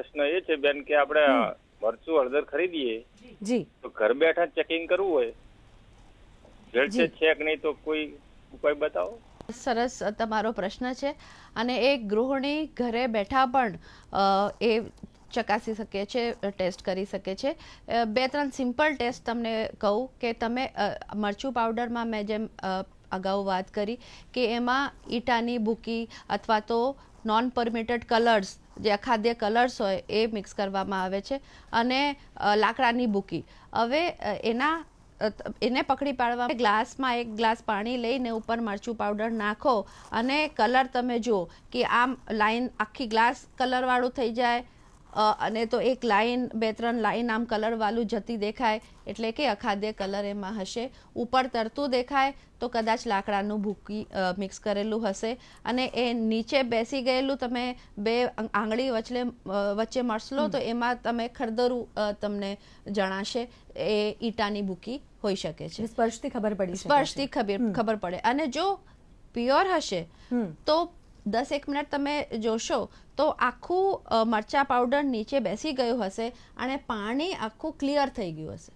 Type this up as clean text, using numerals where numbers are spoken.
પ્રશ્ન એ છે બેન કે આપણે મરચું હળદર ખરીદીએ જી તો ઘર બેઠા ચેકિંગ કરવું હોય જડશે છે કે નહીં તો કોઈ ઉપાય બતાવો. સરસ તમારો પ્રશ્ન છે અને એ ગૃહિણી ઘરે બેઠા પણ એ ચકાસી શકે છે, ટેસ્ટ કરી શકે છે. 2-3 સિમ્પલ ટેસ્ટ તમને કહું કે તમે મરચું પાવડરમાં મેં જેમ અગાઉ વાત કરી કે એમાં ઈટાની ભૂકી અથવા તો નોન પરમિટેડ કલર્સ જે અખાદ્ય કલર્સ હોય એ મિક્સ કરવામાં આવે છે અને લાકડાની ભૂકી. હવે એને પકડી પાડવા ગ્લાસમાં 1 ગ્લાસ પાણી લઈને ઉપર મરચું પાવડર નાખો અને કલર તમે જુઓ કે આમ લાઈન આખી ગ્લાસ કલરવાળું થઈ જાય અને તો એક લાઈન 2-3 લાઈન આમ કલરવાળું જતી દેખાય એટલે કે અખાદ્ય કલર એમાં હશે. ઉપર તરતું દેખાય તો કદાચ લાકડાનું ભૂકી મિક્સ કરેલું હશે અને એ નીચે બેસી ગયેલું તમે 2 આંગળી વચ્ચે મસલો તો એમાં તમે ખરદરું તમને જણાશે એ ઈટાની ભૂકી હોઈ શકે છે. સ્પર્શથી ખબર પડી શકે છે. સ્પર્શથી ખબર પડે અને જો પ્યોર હશે તો 10-1 મિનિટ તમે જોશો તો આખું મરચા પાવડર નીચે બેસી ગયું હશે અને પાણી આખું ક્લિયર થઈ ગયું હશે.